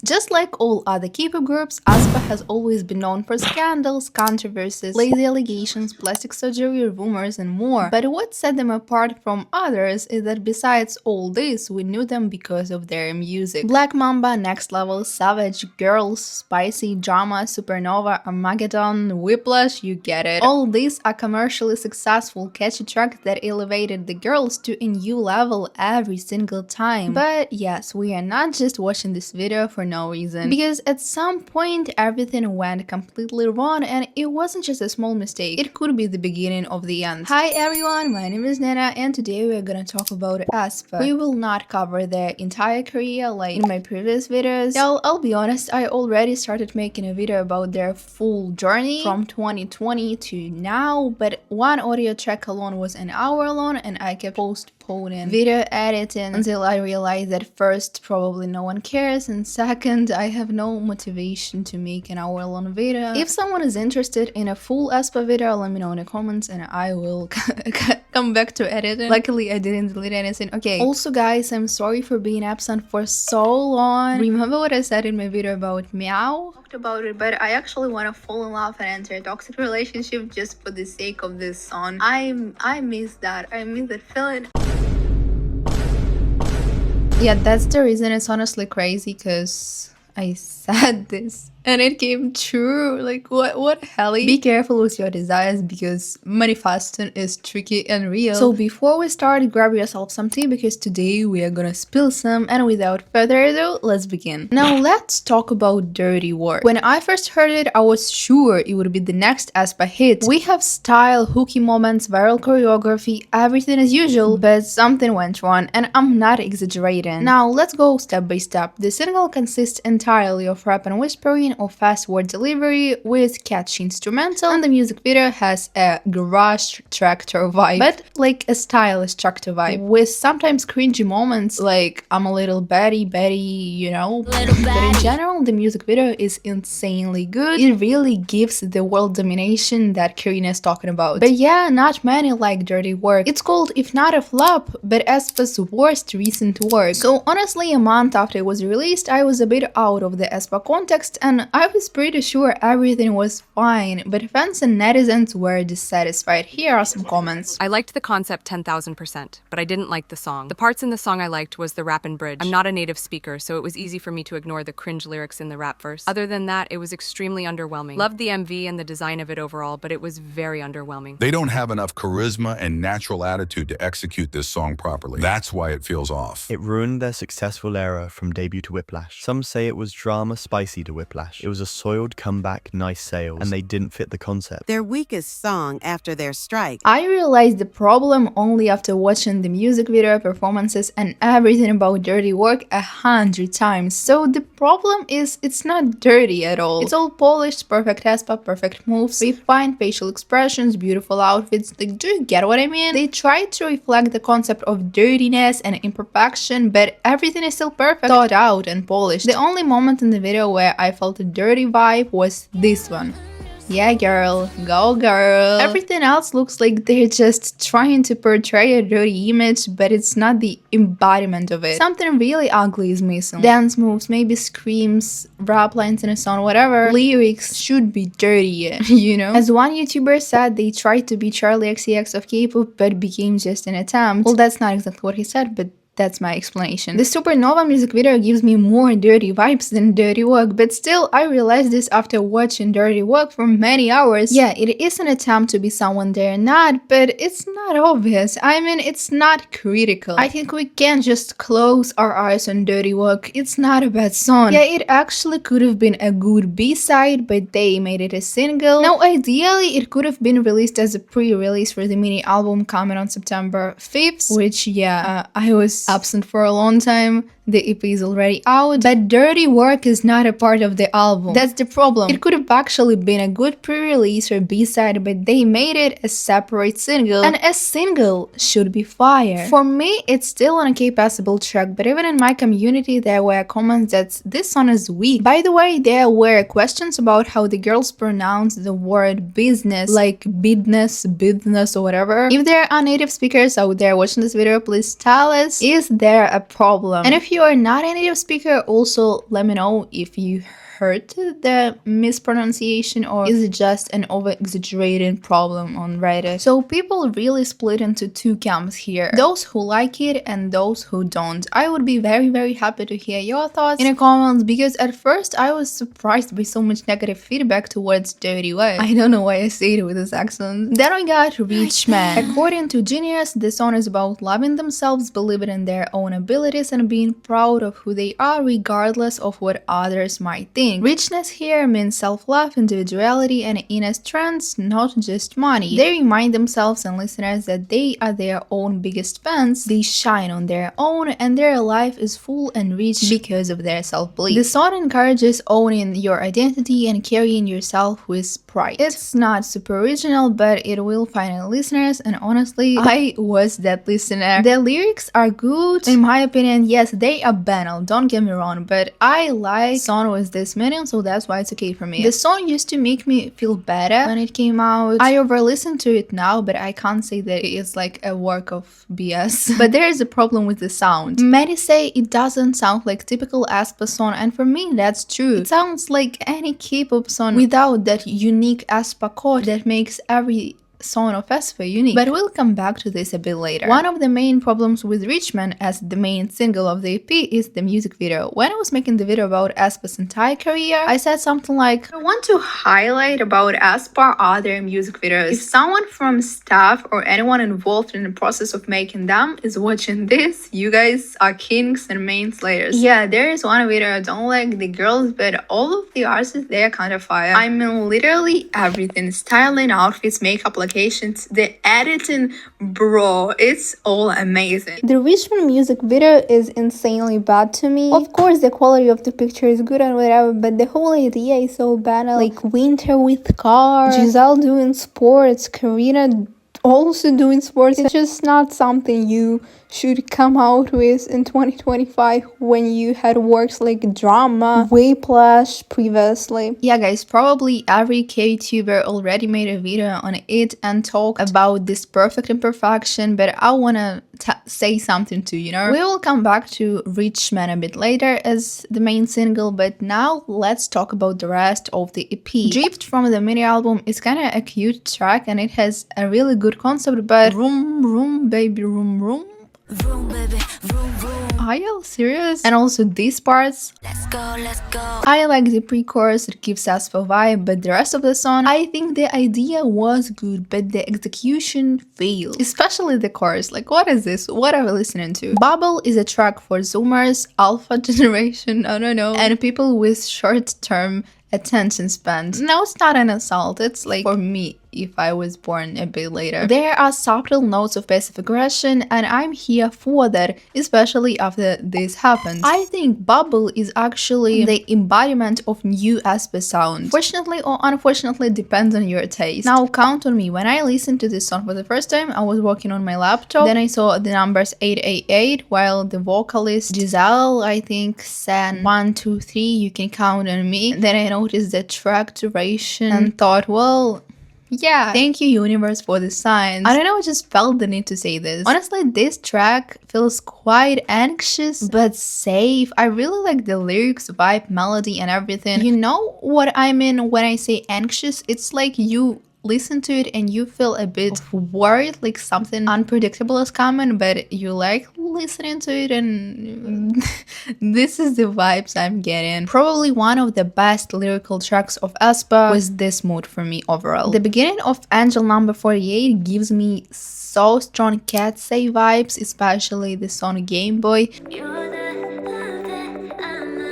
Just like all other K-pop groups, aespa has always been known for scandals, controversies, lazy allegations, plastic surgery rumors, and more. But what set them apart from others is that besides all this, we knew them because of their music. Black Mamba, Next Level, Savage, Girls, Spicy, Drama, Supernova, Armageddon, Whiplash, you get it. All these are commercially successful, catchy tracks that elevated the girls to a new level every single time. But yes, we are not just watching this video for no reason, because at some point everything went completely wrong, and it wasn't just a small mistake, it could be the beginning of the end. Hi everyone, my name is Nena, and today we are gonna talk about aespa. We will not cover their entire career like in my previous videos. I'll be honest, I already started making a video about their full journey from 2020 to now, but one audio track alone was an hour long, and I kept postponing video editing until I realized that first, probably no one cares, and second, I have no motivation to make an hour-long video. If someone is interested in a full aespa video, let me know in the comments and I will come back to editing. Luckily, I didn't delete anything. Okay, also guys, I'm sorry for being absent for so long. Remember what I said in my video about Meow? I talked about it, but I actually want to fall in love and enter a toxic relationship just for the sake of this song. I miss that. I miss that feeling. Yeah, that's the reason. It's honestly crazy because I said this and it came true. Like, what hell? Be careful with your desires because manifesting is tricky and real. So before we start, grab yourself some tea because today we are gonna spill some, and without further ado, let's begin. Now let's talk about Dirty Work. When I first heard it, I was sure it would be the next aespa hit. We have style, hooky moments, viral choreography, everything as usual, but something went wrong, and I'm not exaggerating. Now let's go step by step. The single consists entirely of rap and whispering, or fast word delivery with catchy instrumental, and the music video has a garage tractor vibe, but like a stylish tractor vibe with sometimes cringy moments like I'm a little Betty, you know. But in general, the music video is insanely good. It really gives the world domination that Karina is talking about. But yeah, not many like Dirty Work. It's called, if not a flop, but aespa's worst recent work. So honestly, a month after it was released, I was a bit out of the aespa context, and I was pretty sure everything was fine, but fans and netizens were dissatisfied. Here are some comments. I liked the concept 10,000%, but I didn't like the song. The parts in the song I liked was the rap and bridge. I'm not a native speaker, so it was easy for me to ignore the cringe lyrics in the rap verse. Other than that, it was extremely underwhelming. Loved the MV and the design of it overall, but it was very underwhelming. They don't have enough charisma and natural attitude to execute this song properly. That's why it feels off. It ruined their successful era from debut to Whiplash. Some say it was drama spicy to Whiplash. It was a soiled comeback, nice sales, and they didn't fit the concept. Their weakest song after their strike. I realized the problem only after watching the music video, performances, and everything about Dirty Work 100 times. So the problem is it's not dirty at all. It's all polished, perfect aespa, perfect moves, refined facial expressions, beautiful outfits. Like, do you get what I mean? They tried to reflect the concept of dirtiness and imperfection, but everything is still perfect, thought out, and polished. The only moment in the video where I felt a dirty vibe was this one. Yeah, girl, go girl. Everything else looks like they're just trying to portray a dirty image, but it's not the embodiment of it. Something really ugly is missing. Dance moves, maybe screams, rap lines in a song, whatever. Lyrics should be dirty, you know? As one YouTuber said, they tried to be Charlie XCX of K-pop, but became just an attempt. Well, that's not exactly what he said, but that's my explanation. The Supernova music video gives me more dirty vibes than Dirty Work, but still, I realized this after watching Dirty Work for many hours. Yeah, it is an attempt to be someone they're not, but it's not obvious. I mean, it's not critical. I think we can't just close our eyes on Dirty Work. It's not a bad song. Yeah, it actually could have been a good B-side, but they made it a single. Now, ideally, it could have been released as a pre-release for the mini album coming on September 5th, which, yeah, I was absent for a long time. The EP is already out, but Dirty Work is not a part of the album. That's the problem. It could have actually been a good pre-release or B-side, but they made it a separate single, and a single should be fire. For me, it's still an okay passable track, but even in my community there were comments that this song is weak. By the way, there were questions about how the girls pronounce the word business, like business or whatever. If there are native speakers out there watching this video, please tell us, is there a problem? And if you you are not a native speaker, also let me know if you heard the mispronunciation or is it just an over-exaggerated problem on Reddit. So people really split into two camps here. Those who like it and those who don't. I would be very happy to hear your thoughts in the comments because at first I was surprised by so much negative feedback towards Dirty Way. I don't know why I say it with this accent. Then we got Rich Man. According to Genius, the song is about loving themselves, believing in their own abilities and being proud of who they are regardless of what others might think. Richness here means self-love, individuality, and inner strength, not just money. They remind themselves and listeners that they are their own biggest fans, they shine on their own, and their life is full and rich because of their self-belief. The song encourages owning your identity and carrying yourself with pride. It's not super original, but it will find listeners, and honestly, I was that listener. The lyrics are good, in my opinion. Yes, they are banal, don't get me wrong, but I like song with this meaning, so that's why it's okay for me. The song used to make me feel better when it came out. I over-listen to it now, but I can't say that it's like a work of BS. But there is a problem with the sound. Many say it doesn't sound like typical AESPA song, and for me that's true. It sounds like any K-pop song without that unique AESPA chord that makes every song of AESPA unique, but we'll come back to this a bit later. One of the main problems with Richmond as the main single of the EP is the music video. When I was making the video about AESPA's entire career, I said something like, I want to highlight about AESPA other music videos. If someone from staff or anyone involved in the process of making them is watching this, you guys are kings and main slayers. Yeah, there is one video I don't like the girls, but all of the artists, they are kind of fire. I mean literally everything, styling, outfits, makeup, the editing, bro, it's all amazing. The Richmond music video is insanely bad to me. Of course, the quality of the picture is good and whatever, but the whole idea is so banal. Like winter with cars, Giselle doing sports, Karina also doing sports. It's just not something you should come out with in 2025 when you had works like Drama, Whiplash previously. Yeah guys, probably every K-tuber already made a video on it and talked about this perfect imperfection, but I wanna say something too, you know? We will come back to Rich Man a bit later as the main single, but now let's talk about the rest of the EP. Drift from the mini album is kinda a cute track and it has a really good concept, but room baby room. Vroom, baby, vroom, vroom. Are you serious? And also these parts. Let's go. I like the pre-chorus, it gives us a vibe, but the rest of the song, I think the idea was good, but the execution failed. Especially the chorus, like what is this? What are we listening to? Bubble is a track for Zoomers, Alpha generation, I don't know, and people with short-term attention span. No, it's not an assault, it's like for me if I was born a bit later. There are subtle notes of passive aggression and I'm here for that, especially after this happened. I think Bubble is actually the embodiment of new AESPA sound. Fortunately or unfortunately, depends on your taste. Now count on me, when I listened to this song for the first time, I was working on my laptop, then I saw the numbers 888 while the vocalist Giselle, I think, sang 1, 2, 3, you can count on me. Then I noticed the track duration and thought, well, yeah, thank you universe for the signs. I don't know, I just felt the need to say this. Honestly, this track feels quite anxious but safe. I really like the lyrics, vibe, melody and everything. You know what I mean when I say anxious? It's like you listen to it and you feel a bit worried, like something unpredictable is coming, but you like listening to it and this is the vibes I'm getting. Probably one of the best lyrical tracks of AESPA was this mood for me overall. The beginning of Angel number 48 gives me so strong Cat Say vibes, especially the song Game Boy.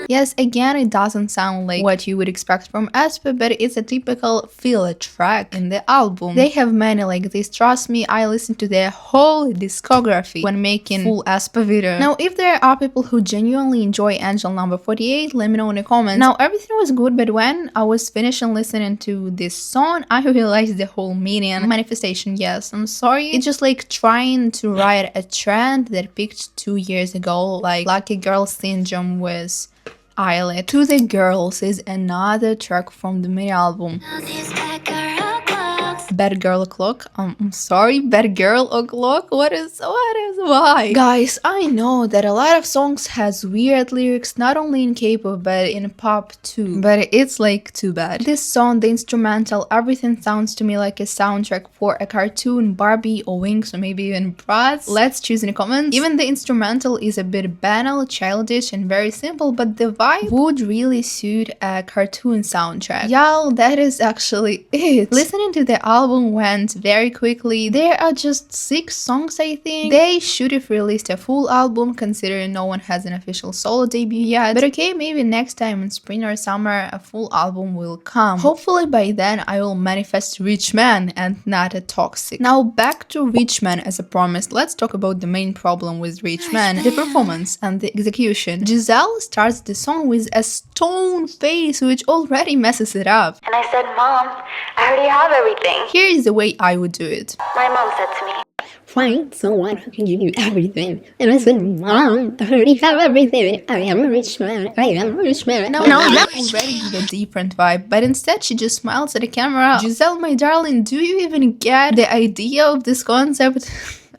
Yes, again, it doesn't sound like what you would expect from AESPA, but it's a typical feel track in the album. They have many like this, trust me, I listened to their whole discography when making full AESPA video. Now, if there are people who genuinely enjoy Angel number 48, let me know in the comments. Now, everything was good, but when I was finishing listening to this song, I realized the whole meaning. Manifestation, yes, I'm sorry. It's just like trying to ride a trend that peaked 2 years ago, like Lucky Girl Syndrome with Eyelet. To the Girls is another track from the mini album. Bad Girl O'Clock. I'm sorry, Bad Girl O'Clock? Why? Guys, I know that a lot of songs has weird lyrics, not only in K-pop, but in pop too. But it's like too bad. This song, the instrumental, everything sounds to me like a soundtrack for a cartoon, Barbie or Wings, or maybe even Bratz. Let's choose in the comments. Even the instrumental is a bit banal, childish, and very simple, but the vibe would really suit a cartoon soundtrack. Y'all, that is actually it. Listening to the album went very quickly. There are just 6 songs, I think. They should have released a full album considering no one has an official solo debut yet. But okay, maybe next time in spring or summer a full album will come. Hopefully by then I will manifest Rich Man and not a toxic. Now back to Rich Man as I promised. Let's talk about the main problem with Rich Man, the performance and the execution. Giselle starts the song with a stone face which already messes it up. And I said, Mom, I already have everything. Here is the way I would do it. My mom said to me, Find someone who can give you everything. And I said, Mom, I already have everything. I am a rich man. I am a rich man. No, that already give a different vibe, but instead she just smiles at the camera. Giselle, my darling, do you even get the idea of this concept?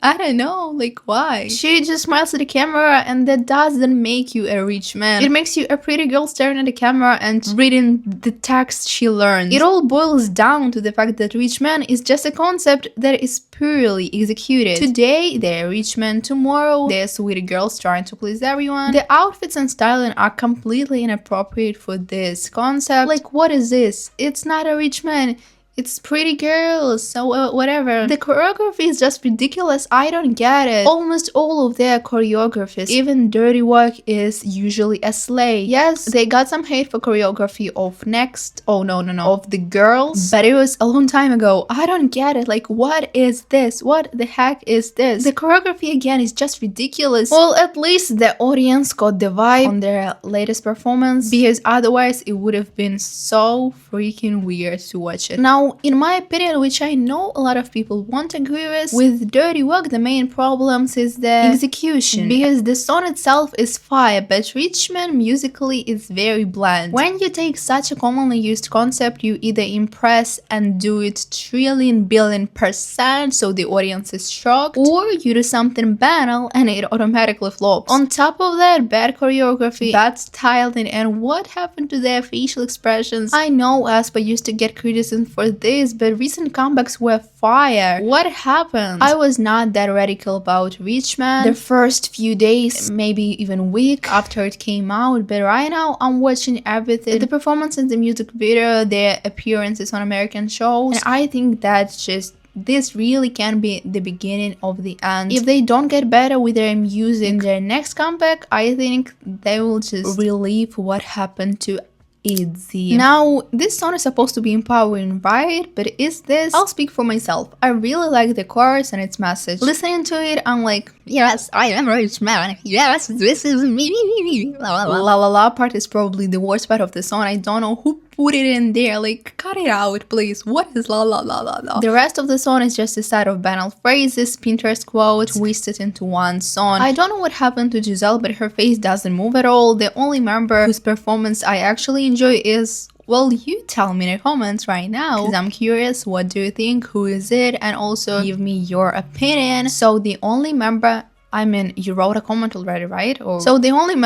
I don't know, like why? She just smiles at the camera and that doesn't make you a rich man. It makes you a pretty girl staring at the camera and reading the text she learned. It all boils down to the fact that rich man is just a concept that is poorly executed. Today they're rich men, tomorrow they're sweet girls trying to please everyone. The outfits and styling are completely inappropriate for this concept. Like what is this? It's not a rich man. It's pretty girls, so whatever. The choreography is just ridiculous, I don't get it. Almost all of their choreographies, even Dirty Work, is usually a slay. Yes, they got some hate for choreography of Next, of the girls, but it was a long time ago. I don't get it, like what is this? What the heck is this? The choreography again is just ridiculous. Well, at least the audience got the vibe on their latest performance, because otherwise it would have been so freaking weird to watch it. Now, in my opinion, which I know a lot of people won't agree with Dirty Work, the main problems is the execution, because the song itself is fire, but Rich Man musically is very bland. When you take such a commonly used concept, you either impress and do it trillion-billion%, so the audience is shocked, or you do something banal and it automatically flops. On top of that, bad choreography, bad styling, and what happened to their facial expressions? I know aespa used to get criticism for this, but recent comebacks were fire. What happened? I was not that radical about Rich Man the first few days, maybe even week after it came out, but right now I'm watching everything. The performances, the music video, their appearances on American shows, and I think that's just this really can be the beginning of the end. If they don't get better with their music in their next comeback, I think they will just relive what happened to ITZY. Now, this song is supposed to be empowering, right? But is this? I'll speak for myself. I really like the chorus and its message. Listening to it, I'm like, yes, I am a rich man. Yes, this is me. La la la part is probably the worst part of the song. I don't know who put it in there. Like, cut it out, please. What is la la la la la? The rest of the song is just a set of banal phrases, Pinterest quotes, twisted into one song. I don't know what happened to Giselle, but her face doesn't move at all. The only member whose performance I actually enjoy is, well, you tell me in the comments right now, because I'm curious, what do you think? Who is it? And also give me your opinion. So the only member, I mean, you wrote a comment already, right? So the only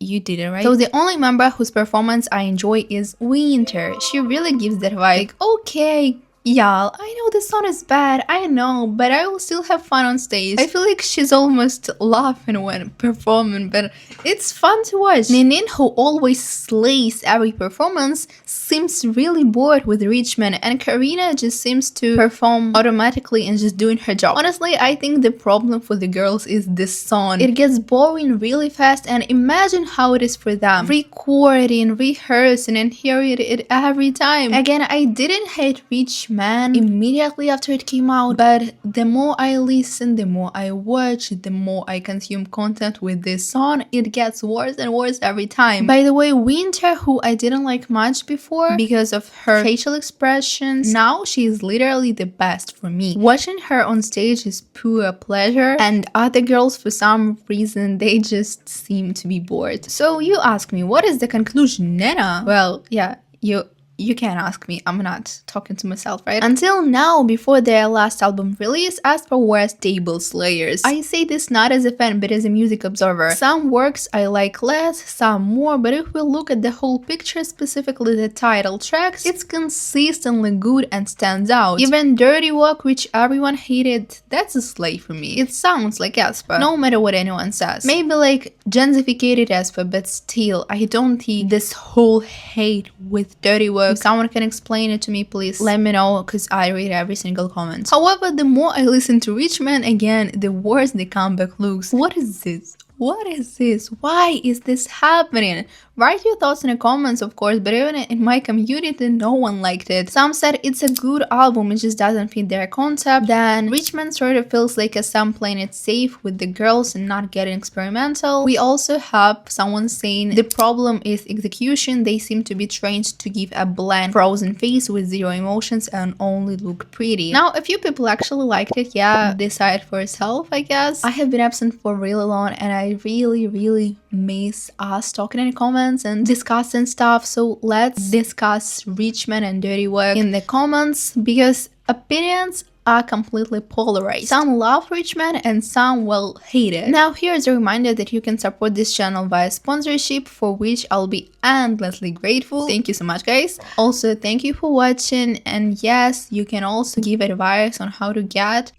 you did it, right? So the only member whose performance I enjoy is Winter. She really gives that vibe. Like, okay, y'all, I know this song is bad, I know, but I will still have fun on stage. I feel like she's almost laughing when performing, but it's fun to watch. Nena, who always slays every performance, seems really bored with Rich Man, and Karina just seems to perform automatically and just doing her job. Honestly, I think the problem for the girls is this song. It gets boring really fast, and imagine how it is for them. Recording, rehearsing, and hearing it every time. Again, I didn't hate Rich Man immediately after it came out, but the more I listen, the more I watch, the more I consume content with this song, it gets worse and worse every time. By the way, Winter, who I didn't like much before because of her facial expressions, now she is literally the best for me. Watching her on stage is pure pleasure, and other girls, for some reason, they just seem to be bored. So you ask me, what is the conclusion, Nena? Well, yeah, you You can't ask me, I'm not talking to myself, right? Until now, before their last album release, aespa were stable slayers. I say this not as a fan, but as a music observer. Some works I like less, some more, but if we look at the whole picture, specifically the title tracks, it's consistently good and stands out. Even Dirty Work, which everyone hated, that's a slay for me. It sounds like aespa, no matter what anyone says. Maybe like gentrificated aespa, but still, I don't think this whole hate with Dirty Work. If someone can explain it to me, please let me know, because I read every single comment. However, the more I listen to Richman, again, the worse the comeback looks. What is this? What is this? Why is this happening? Write your thoughts in the comments, of course, but even in my community, no one liked it. Some said it's a good album, it just doesn't fit their concept. Then Richmond sort of feels like a Sam playing it safe with the girls and not getting experimental. We also have someone saying the problem is execution. They seem to be trained to give a blank, frozen face with zero emotions and only look pretty. Now, a few people actually liked it. Yeah, decide for yourself, I guess. I have been absent for really long and I really miss us talking in the comments and discussing stuff. So let's discuss Richmond and Dirty Work in the comments, because opinions are completely polarized. Some love Richmond and some will hate it. Now here's a reminder that you can support this channel via sponsorship, for which I'll be endlessly grateful. Thank you so much, guys. Also, thank you for watching, and yes, you can also give advice on how to get,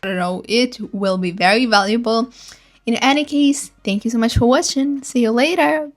I don't know, it will be very valuable. In any case, thank you so much for watching. See you later.